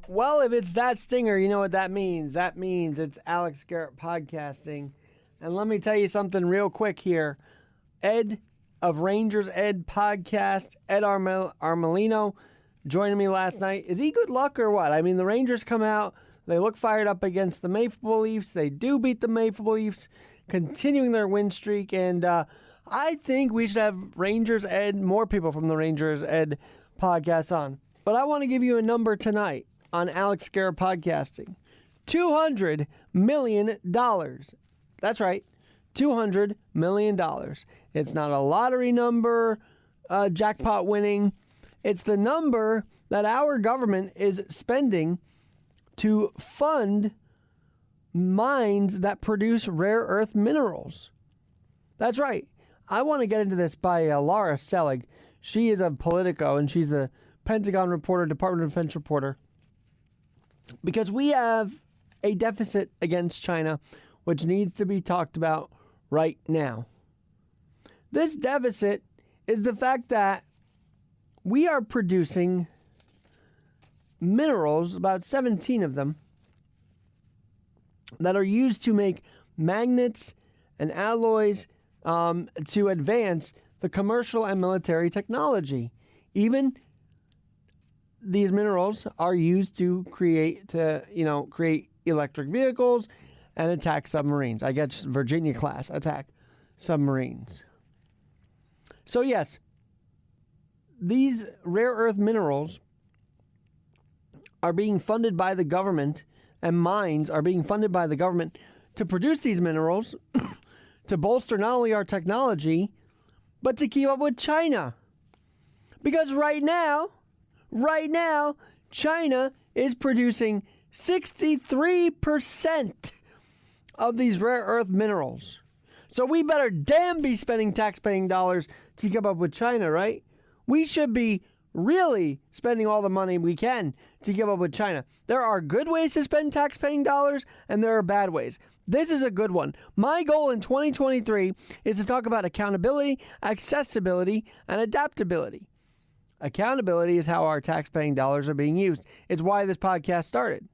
Well, if it's that stinger, you know what that means. That means it's Alex Garrett podcasting. And let me tell you something real quick here. Ed of Rangers Ed podcast, Ed Armelino, joining me last night. Is he good luck or what? I mean, the Rangers come out. They look fired up against the Maple Leafs. They do beat the Maple Leafs, continuing their win streak. And I think we should have Rangers Ed, more people from the Rangers Ed podcast on. But I want to give you a number tonight on Alex Garrett podcasting. $200 million. That's right. $200 million. It's not a lottery number, jackpot winning. It's the number that our government is spending to fund mines that produce rare earth minerals. That's right. I want to get into this by Lara Seligman. She is of Politico, and she's the Pentagon reporter, Department of Defense reporter. Because we have a deficit against China, which needs to be talked about right now. This deficit is the fact that we are producing minerals, about 17 of them, that are used to make magnets and alloys to advance the commercial and military technology. Even these minerals are used to create electric vehicles and attack submarines. I guess Virginia class attack submarines. So yes, these rare earth minerals are being funded by the government, and mines are being funded by the government to produce these minerals to bolster not only our technology, but to keep up with China. Because right now, China is producing 63% of these rare earth minerals. So we better damn be spending taxpaying dollars to keep up with China, right? We should be really spending all the money we can to keep up with China. There are good ways to spend taxpaying dollars, and there are bad ways. This is a good one. My goal in 2023 is to talk about accountability, accessibility, and adaptability. Accountability is how our taxpaying dollars are being used. It's why this podcast started.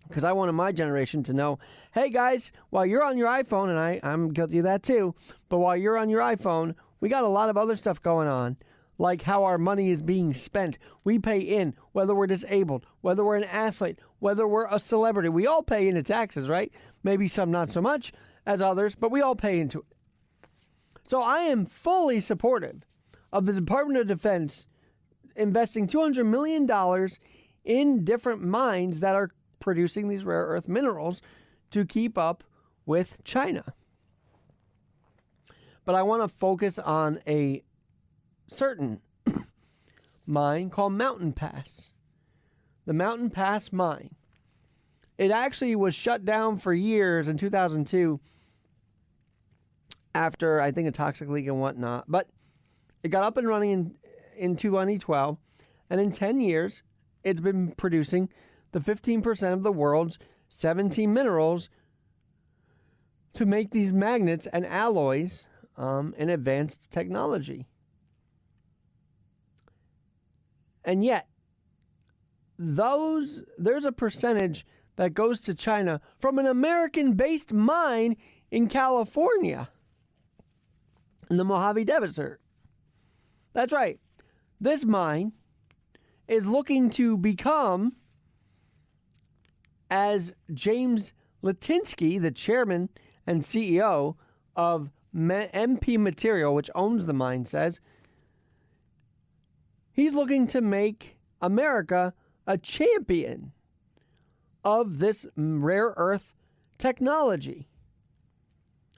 Because I wanted my generation to know, hey guys, while you're on your iPhone, and I'm guilty of that too, but while you're on your iPhone, we got a lot of other stuff going on, like how our money is being spent. We pay in, whether we're disabled, whether we're an athlete, whether we're a celebrity. We all pay into taxes, right? Maybe some not so much as others, but we all pay into it. So I am fully supportive of the Department of Defense investing $200 million in different mines that are producing these rare earth minerals to keep up with China. But I want to focus on a certain mine called Mountain Pass. The Mountain Pass mine. It actually was shut down for years in 2002 after, I think, a toxic leak and whatnot. But it got up and running in 2012. And in 10 years, it's been producing the 15% of the world's 17 minerals to make these magnets and alloys in advanced technology. And yet, there's a percentage that goes to China from an American-based mine in California, in the Mojave Desert. That's right. This mine is looking to become, as James Litinsky, the chairman and CEO of MP Material, which owns the mine, says, he's looking to make America a champion of this rare earth technology.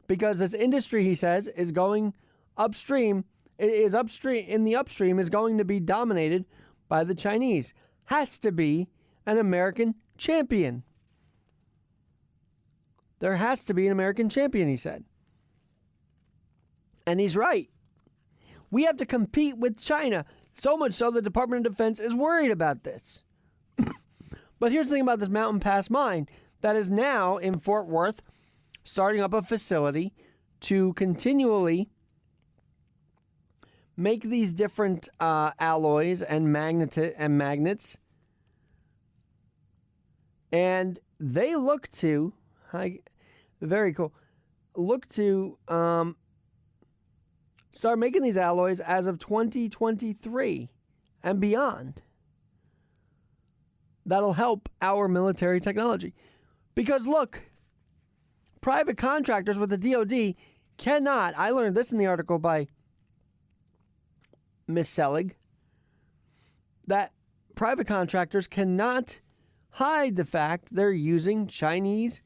Because this industry, he says, is going upstream. Is going to be dominated by the Chinese. Has to be an American champion. There has to be an American champion, he said. And he's right. We have to compete with China. So much so the Department of Defense is worried about this. But here's the thing about this Mountain Pass mine that is now in Fort Worth, starting up a facility to continually make these different alloys and magnets And they look to, very cool, look to start making these alloys as of 2023 and beyond. That'll help our military technology. Because look, private contractors with the DoD cannot, I learned this in the article by Miss Selig, that private contractors cannot hide the fact they're using Chinese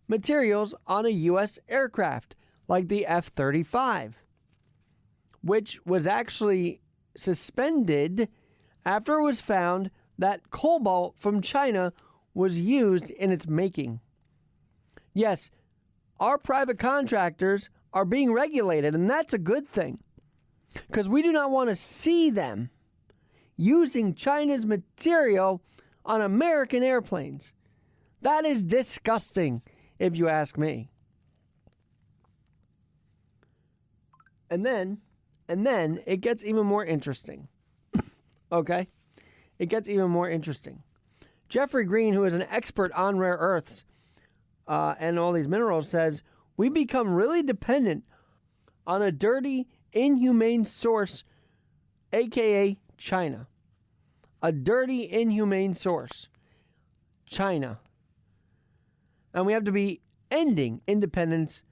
materials on a U.S. aircraft like the F-35, which was actually suspended after it was found that cobalt from China was used in its making. Yes, our private contractors are being regulated, and that's a good thing, because we do not want to see them using China's material on American airplanes. That is disgusting, if you ask me. And then it gets even more interesting. Okay? It gets even more interesting. Jeffrey Green, who is an expert on rare earths and all these minerals, says, we become really dependent on a dirty, inhumane source, aka China. A dirty, inhumane source. China. And we have to be ending independence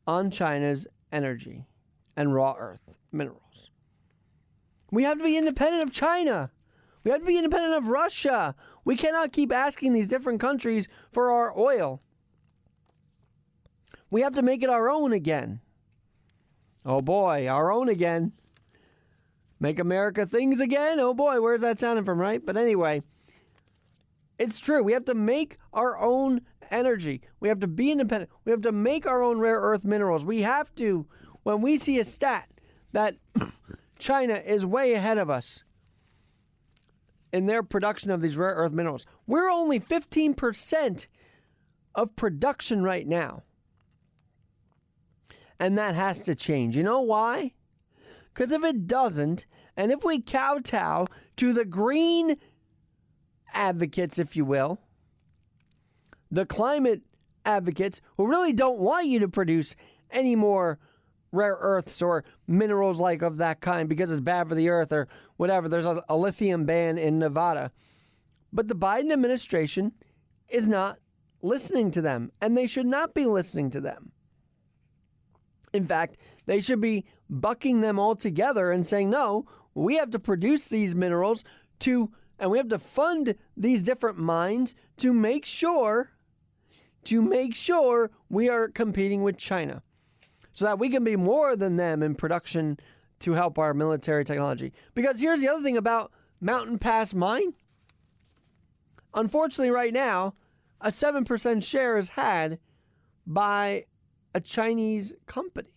on China's energy and raw earth minerals. We have to be independent of China. We have to be independent of Russia. We cannot keep asking these different countries for our oil. We have to make it our own again. Oh boy, our own again. Make America things again? Oh boy, where's that sounding from, right? But anyway, it's true. We have to make our own energy. We have to be independent. We have to make our own rare earth minerals. We have to, when we see a stat that China is way ahead of us in their production of these rare earth minerals, we're only 15% of production right now. And that has to change. You know why? Because if it doesn't, and if we kowtow to the green advocates, if you will, the climate advocates who really don't want you to produce any more rare earths or minerals like of that kind because it's bad for the earth or whatever. There's a lithium ban in Nevada. But the Biden administration is not listening to them, and they should not be listening to them. In fact, they should be bucking them all together and saying, no, we have to produce these minerals and we have to fund these different mines to make sure we are competing with China so that we can be more than them in production to help our military technology. Because here's the other thing about Mountain Pass Mine. Unfortunately, right now, a 7% share is had by a Chinese company.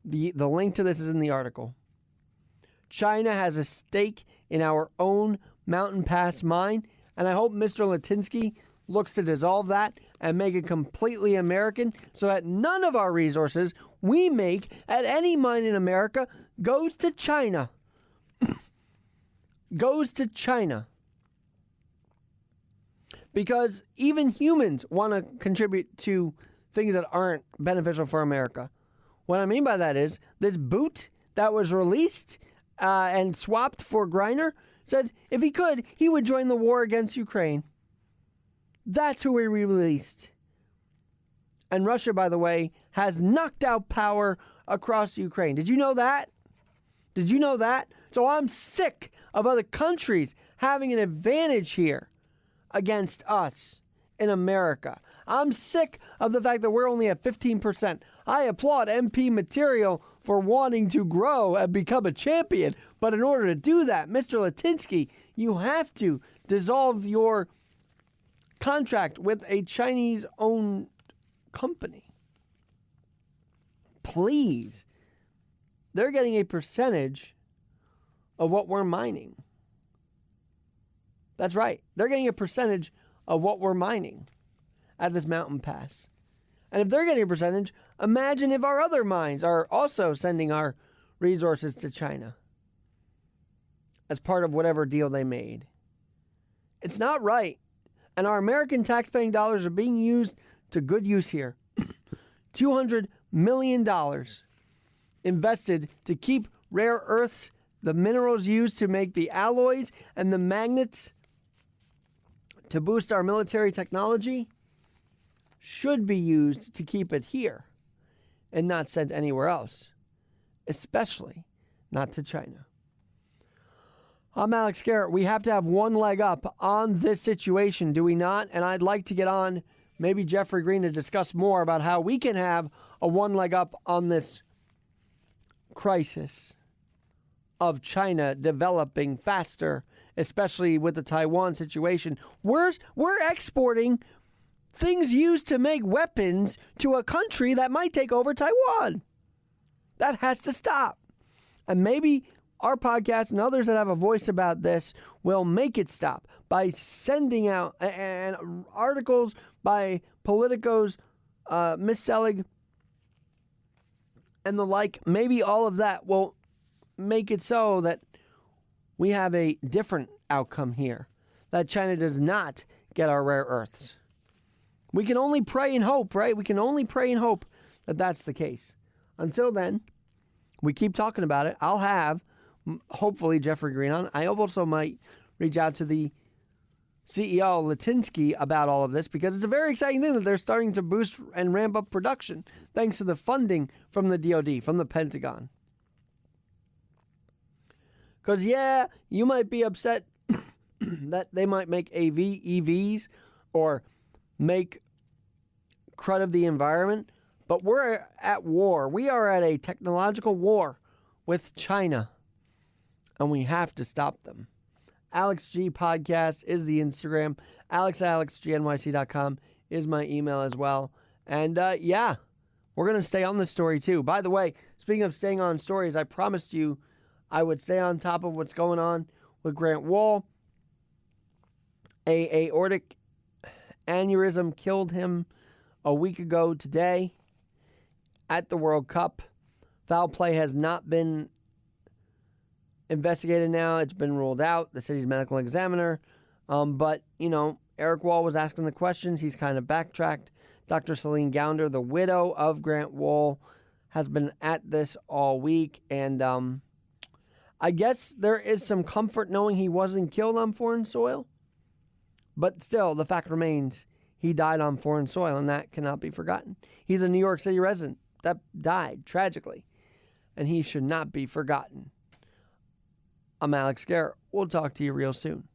The link to this is in the article. China has a stake in our own Mountain Pass mine, and I hope Mr. Litinsky looks to dissolve that and make it completely American so that none of our resources we make at any mine in America goes to China. Goes to China. Because even humans want to contribute to things that aren't beneficial for America. What I mean by that is this boot that was released and swapped for Griner said if he could, he would join the war against Ukraine. That's who we released. And Russia, by the way, has knocked out power across Ukraine. Did you know that? Did you know that? So I'm sick of other countries having an advantage here against us in America. I'm sick of the fact that we're only at 15%. I applaud MP Material for wanting to grow and become a champion. But in order to do that, Mr. Litinsky, you have to dissolve your contract with a Chinese-owned company. Please. They're getting a percentage of what we're mining. That's right. They're getting a percentage of what we're mining at this mountain pass. And if they're getting a percentage, imagine if our other mines are also sending our resources to China as part of whatever deal they made. It's not right. And our American taxpaying dollars are being used to good use here. $200 million invested to keep rare earths, the minerals used to make the alloys and the magnets to boost our military technology, should be used to keep it here and not sent anywhere else, especially not to China. I'm Alex Garrett. We have to have one leg up on this situation, do we not? And I'd like to get on maybe Jeffrey Green to discuss more about how we can have a one leg up on this crisis of China developing faster, especially with the Taiwan situation. We're exporting things used to make weapons to a country that might take over Taiwan. That has to stop. And maybe our podcast and others that have a voice about this will make it stop by sending out and articles by Politico's Miss Selig and the like. Maybe all of that will make it so that we have a different outcome here, that China does not get our rare earths. We can only pray and hope, right? We can only pray and hope that that's the case. Until then, we keep talking about it. I'll have, hopefully, Jeffrey Green on. I also might reach out to the CEO, Litinsky, about all of this, because it's a very exciting thing that they're starting to boost and ramp up production thanks to the funding from the DoD, from the Pentagon. Because, yeah, you might be upset that they might make EVs or make crud of the environment, but we're at war. We are at a technological war with China, and we have to stop them. Alex G Podcast is the Instagram. AlexGNYC.com is my email as well. And yeah, we're going to stay on this story too. By the way, speaking of staying on stories, I promised you I would stay on top of what's going on with Grant Wahl. A aortic aneurysm killed him a week ago today at the World Cup. Foul play has not been investigated now. It's been ruled out, the city's medical examiner. But, you know, Eric Wahl was asking the questions. He's kind of backtracked. Dr. Celine Gounder, the widow of Grant Wahl, has been at this all week. And I guess there is some comfort knowing he wasn't killed on foreign soil. But still, the fact remains he died on foreign soil, and that cannot be forgotten. He's a New York City resident that died tragically, and he should not be forgotten. I'm Alex Garrett. We'll talk to you real soon.